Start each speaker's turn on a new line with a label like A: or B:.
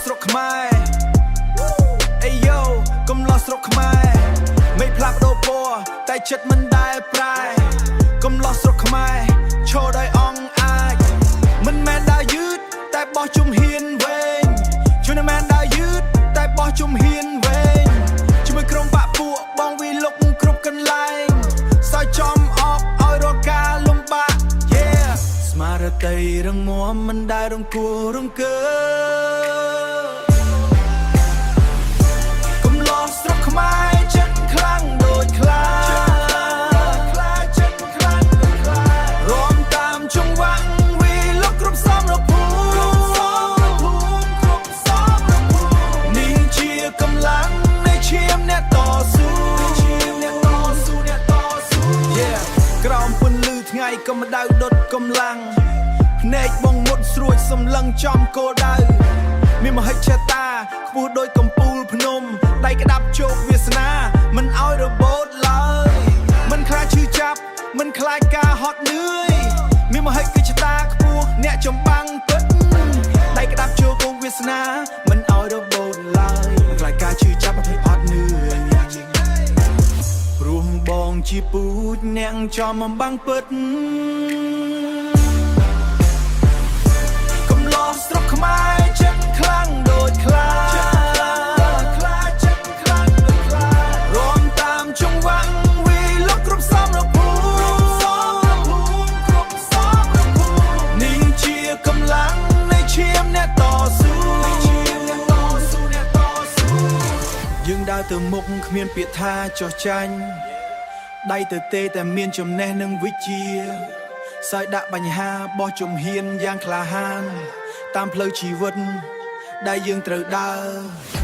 A: ស្រុកខ្មែរអេយូកំឡោះស្រុកខ្មែរមិនផ្លាស់ប្ដូរពណ៌តែចិត្តមិនដែលប្រែកំឡោះស្រុកខ្មែរឈរដោយអង្គអាចមិនមែនដើរយឺតតែបោះជំហានវែងជួយមិនមែនដើរយឺតតែបោះជំហានវែងជាមួយក្រុមបាក់ពួកបងវិលុកគ្រប់កន្លែងសើចចំអបឲ្យរកការលំបាក Yeah ស្មារតីរឹងមាំមិនដែលរង្គោះរង្គើកំឡោះស្រុកខ្មែរចិត្តខ្លាំងដូចខ្លាចិត្តខ្លាំងដូចខ្លារំតាមចង្វាក់វិលុកគ្រប់សំរភូមិនេះជាកម្លាំងនៃឈាមអ្នកតស៊ូ Yeah ក្រោមពន្លឺថ្ងៃកម្ដៅដុតកម្លាំងភ្នែកបងមុតស្រួចសម្លឹងចំគោលដៅមានមហិច្ឆតាខ្ពស់ដូចកំពូលភ្នំដៃក្តាប់ជោគវាសនាមិនឲ្យរបូតឡើយមិនខ្លាចឈឺចាប់មិនខ្លាចការហត់នឿយមានមហិច្ឆតាខ្ពស់អ្នកចម្បាំងពិតដៃក្តាប់ជោគវាសនាមិនឲ្យរបូតឡើយមិនខ្លាចការឈឺចាប់មិនហត់នឿយព្រោះបងជាពូជអ្នកចំអំបាំងពិតកំឡោះស្រុកខ្មែរចិត្តខ្លាំងដូចខ្លាចិត្តខ្លាំងដូចខ្លារំតាមចង្វាក់វិលុកគ្រប់សំរភូមិនេះជាកម្លាំងនៃឈាមអ្នកតស៊ូយើងដើរទៅមុខគ្មានពាក្យថាចោះចាញ់ដៃទៅទេតែមានចំណេះនិងវិជ្ជាសើចដាក់បញ្ហាបោះជំហានយ៉ាងក្លាហានតាមផ្លូវជីវិតដែលយើងត្រូវដើរ